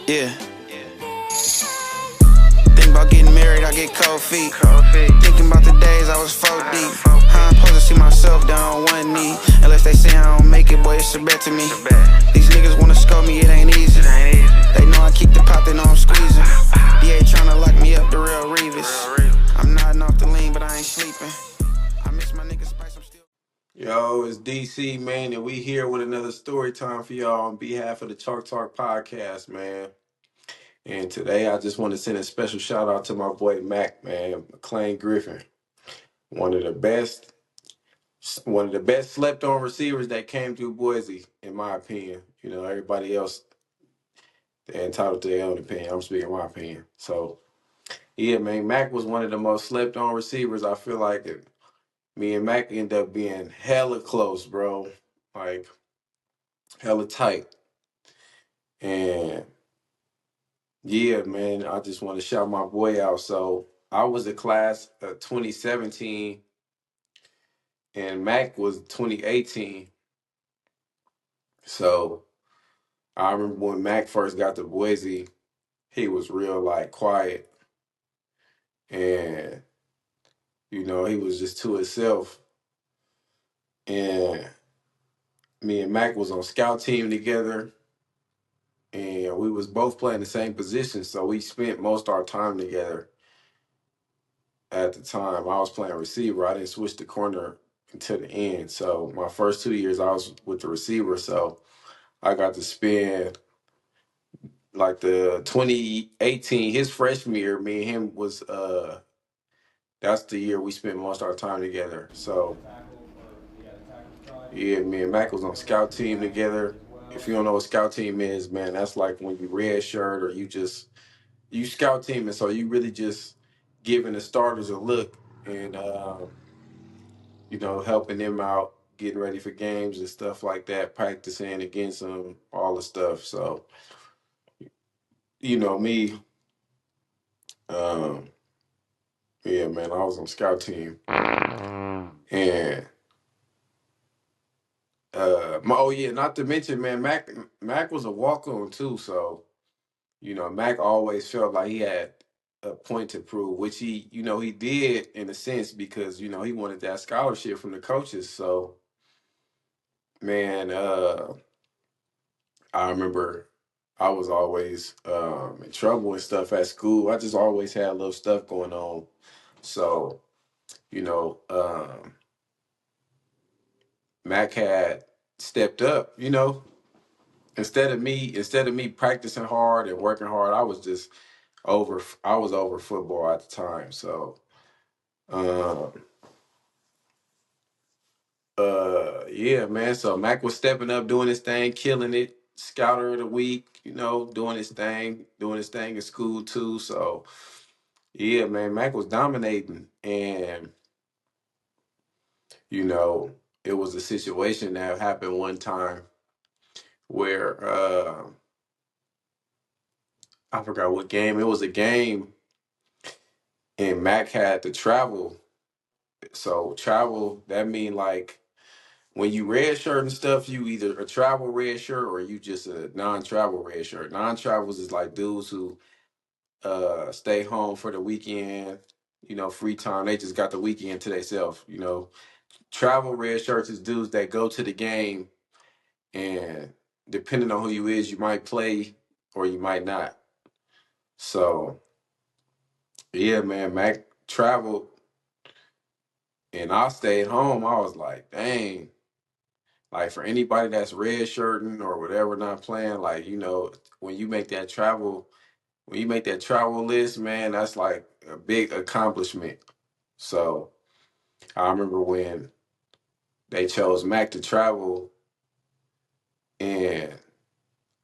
Yeah. Think about getting married, I get cold feet. Thinking about the days I was 4 deep. How I'm supposed to see myself down on one knee? Unless they say I don't make it, boy, it's a bet to me. These niggas wanna scope me, it ain't easy. They know I keep the pop, they know I'm squeezing. DA tryna lock me up, the real Revis. I'm nodding off the lean, but I ain't sleeping. I miss my nigga Spice, I'm still. Yo, it's DC, man, and we here with another story time for y'all on behalf of the Chalk Talk podcast, man. And today I just want to send a special shout out to my boy Mac, man, MacLaine Griffin. One of the best, one of the best slept on receivers that came through Boise, in my opinion. You know, everybody else, they're entitled to their own opinion. I'm speaking my opinion. So, yeah, man, Mac was one of the most slept on receivers. I feel like me and Mac ended up being hella close, bro. Like, hella tight. And yeah, man, I just want to shout my boy out. So I was a class of 2017 and Mac was 2018. So I remember when Mac first got to Boise, he was real like quiet and he was just to himself. And me and Mac was on scout team together and we was both playing the same position. So we spent most of our time together. At the time, I was playing receiver. I didn't switch to corner until the end. So my first 2 years, I was with the receiver. So I got to spend like the 2018, his freshman year. Me and him was that's the year we spent most of our time together. So yeah, me and Mac was on scout team together. If you don't know what scout team is, man, that's like when you red shirt or you scout team, and so you really just giving the starters a look and helping them out, getting ready for games and stuff like that, practicing against them, all the stuff. So, me, um, yeah, man, I was on scout team. And oh yeah, not to mention, man, Mac was a walk-on too. So, Mac always felt like he had a point to prove, which he did in a sense because, he wanted that scholarship from the coaches. So, man, I remember I was always in trouble and stuff at school. I just always had a little stuff going on. So, you know, um, Mac had stepped up, instead of me practicing hard and working hard, I was over football at the time. So, um, yeah, man. So Mac was stepping up, doing his thing, killing it, scouter of the week, doing his thing in school too. So, yeah, man, Mac was dominating. And, you know, it was a situation that happened one time where I forgot what game. It was a game and Mac had to travel. So travel, that mean like when you red shirt and stuff, you either a travel red shirt or you just a non-travel red shirt. Non-travels is like dudes who stay home for the weekend, free time. They just got the weekend to themselves. Travel red shirts is dudes that go to the game and depending on who you is, you might play or you might not. So yeah, man, Mac traveled and I stayed home. I was like, dang. Like for anybody that's red shirting or whatever not playing, like, when you make that travel, when you make that travel list, man, that's like a big accomplishment. So I remember when they chose Mac to travel and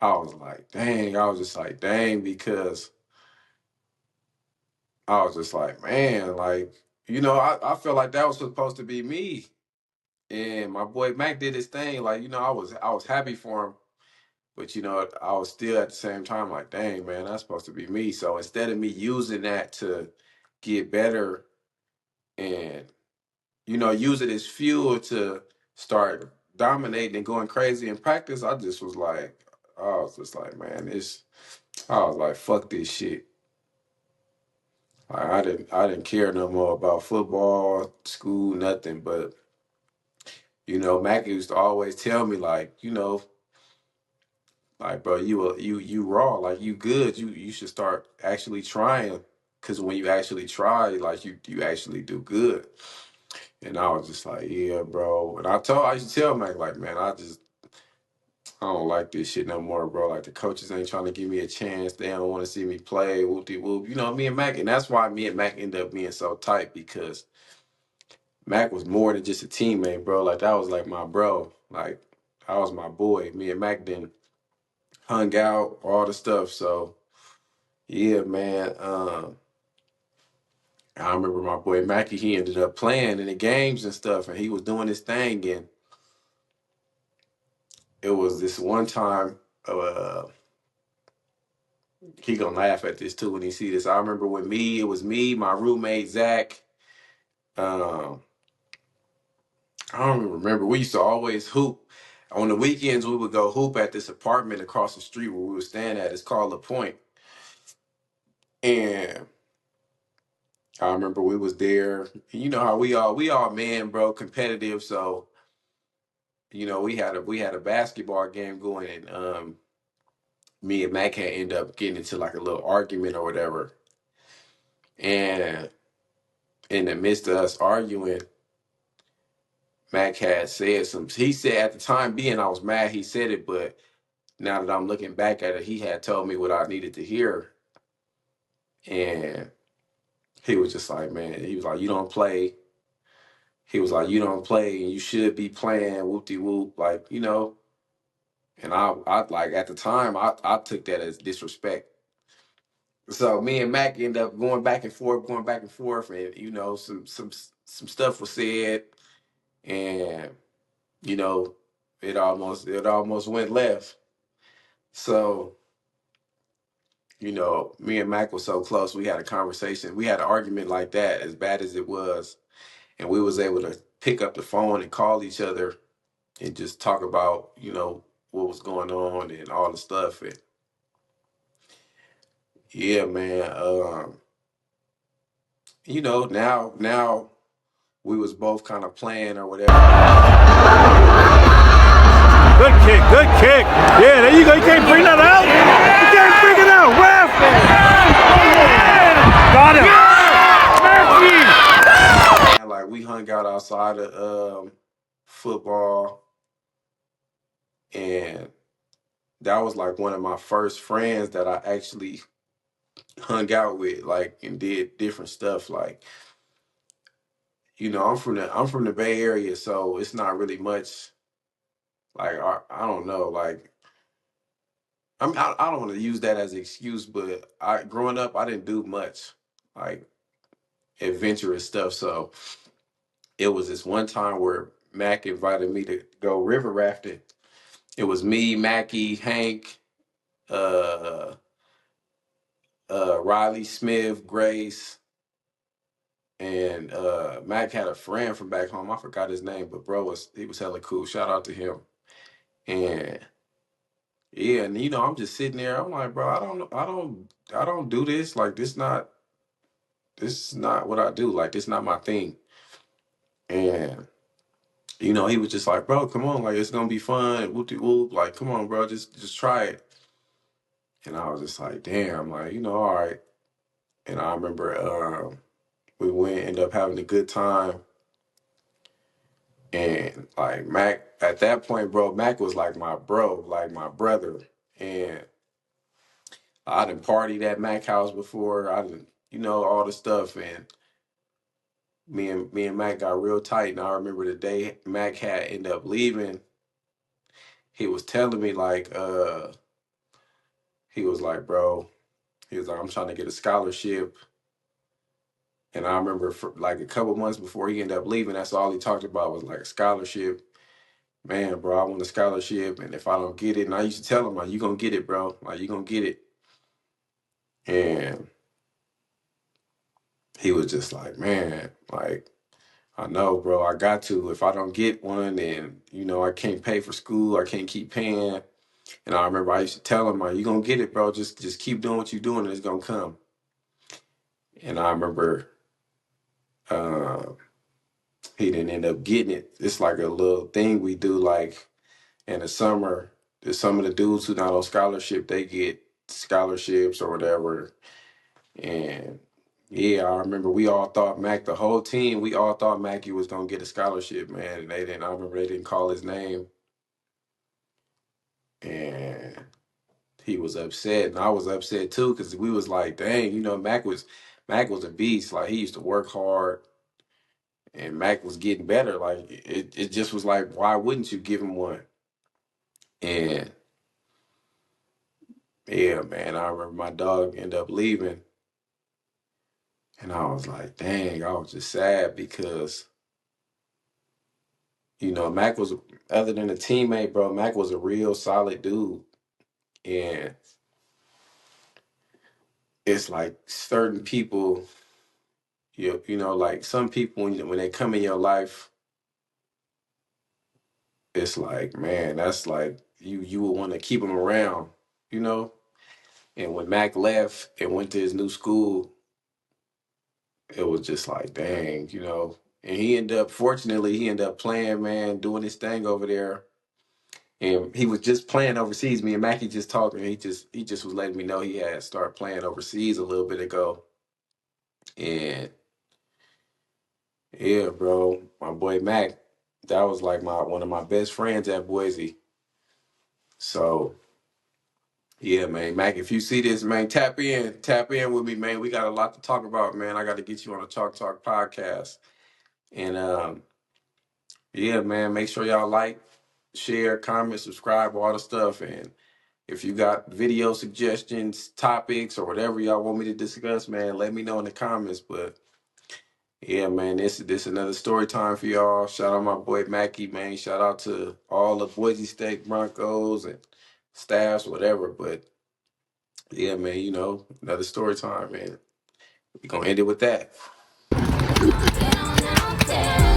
I was like, dang, I was just like, dang, because I was just like, man, like, I felt like that was supposed to be me. And my boy Mac did his thing. Like, I was happy for him. But I was still at the same time like, dang, man, that's supposed to be me. So instead of me using that to get better and, use it as fuel to start dominating and going crazy in practice, I was just like, man, I was like, fuck this shit. Like, I didn't care no more about football, school, nothing. But Mac used to always tell me like, like, bro, you raw, like you good. You should start actually trying, because when you actually try, like you actually do good. And I was just like, yeah, bro. And I used to tell Mac like, man, I don't like this shit no more, bro. Like the coaches ain't trying to give me a chance. They don't want to see me play. Whoop de whoop. Me and Mac, and that's why me and Mac ended up being so tight, because Mac was more than just a teammate, bro. Like that was like my bro. Like I was my boy. Me and Mac then hung out, all the stuff. So yeah, man. I remember my boy Mackie. He ended up playing in the games and stuff, and he was doing his thing. And it was this one time. He gonna laugh at this too when he see this. I remember it was me, my roommate Zach. Um, I don't even remember. We used to always hoop. On the weekends, we would go hoop at this apartment across the street where we were staying at. It's called La Point. And I remember we was there. You know how we all men, bro, competitive. So, we had a basketball game going, and me and Mac had ended up getting into like a little argument or whatever. And in the midst of us arguing, Mac had said some. He said at the time being, I was mad he said it, but now that I'm looking back at it, he had told me what I needed to hear. And he was just like, man, he was like, you don't play. He was like, you don't play and you should be playing whoop de whoop, like, And I like at the time, I took that as disrespect. So me and Mac ended up going back and forth, and some stuff was said, and you know, it almost went left. So, me and Mac was so close. We had a conversation. We had an argument like that, as bad as it was, and we was able to pick up the phone and call each other and just talk about, what was going on and all the stuff. And yeah, man. Now we was both kind of playing or whatever. Good kick, good kick. Yeah, there you go. You can't bring that out. You can't bring it out. Ref. Got him. And like we hung out outside of football, and that was like one of my first friends that I actually hung out with, like, and did different stuff. Like, I'm from the Bay Area, so it's not really much. Like, I don't know. Like, I don't want to use that as an excuse, but growing up, I didn't do much like adventurous stuff. So it was this one time where Mac invited me to go river rafting. It was me, Mackie, Hank, uh, Riley Smith, Grace, and Mac had a friend from back home. I forgot his name, but bro he was hella cool. Shout out to him. And yeah, and I'm just sitting there. I'm like, bro, I don't do this. Like, this is not what I do. Like, this is not my thing. And he was just like, bro, come on, like it's gonna be fun. Whoop de whoop. Like, come on, bro, just try it. And I was just like, damn, like, all right. And I remember we ended up having a good time. And like Mac, at that point, bro, Mac was like my bro, like my brother. And I done partied at Mac house before. I done, all the stuff. And me and Mac got real tight. And I remember the day Mac had ended up leaving, he was telling me like, he was like, bro, he was like, I'm trying to get a scholarship. And I remember for like a couple months before he ended up leaving, that's all he talked about was like a scholarship. Man, bro, I want a scholarship, and if I don't get it, and I used to tell him, like, you gonna get it, bro. Like, you gonna get it. And he was just like, man, like, I know, bro, I got to. If I don't get one, then, I can't pay for school. I can't keep paying. And I remember I used to tell him, like, you gonna get it, bro. Just keep doing what you're doing and it's gonna come. And I remember uh, he didn't end up getting it. It's like a little thing we do, like in the summer. There's some of the dudes who not on scholarship, they get scholarships or whatever. And yeah, I remember we all thought the whole team, we all thought Mackie was gonna get a scholarship, man. And they didn't. I remember they didn't call his name, and he was upset, and I was upset too, because we was like, dang, Mac was a beast. Like, he used to work hard, and Mac was getting better. Like, it just was like, why wouldn't you give him one? And yeah, man, I remember my dog ended up leaving, and I was like, dang, I was just sad because, Mac was, other than a teammate, bro, Mac was a real solid dude. And it's like certain people, like some people, when they come in your life, it's like, man, that's like, you would want to keep them around, you know? And when Mac left and went to his new school, it was just like, dang, And fortunately, he ended up playing, man, doing his thing over there. And he was just playing overseas. Me and Mackie just talking. He just was letting me know he had started playing overseas a little bit ago. And yeah, bro, my boy Mac, that was like one of my best friends at Boise. So yeah, man, Mac, if you see this, man, tap in with me, man. We got a lot to talk about, man. I got to get you on a Chalk Talk podcast. And yeah, man, make sure y'all like, share, comment, subscribe, all the stuff. And if you got video suggestions, topics, or whatever y'all want me to discuss, man, let me know in the comments. But yeah, man, this another story time for y'all. Shout out my boy Mackie, man. Shout out to all the Boise State Broncos and staffs, whatever. But yeah, man, another story time, man. We're gonna end it with that.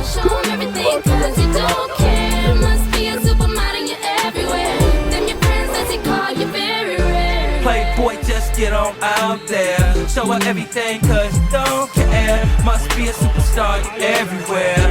Show 'em everything 'cause you don't care. Must be a supermodel, you're everywhere. Them your friends that they call you very rare. Playboy, just get on out there. Show her everything 'cause you don't care. Must be a superstar, you're everywhere.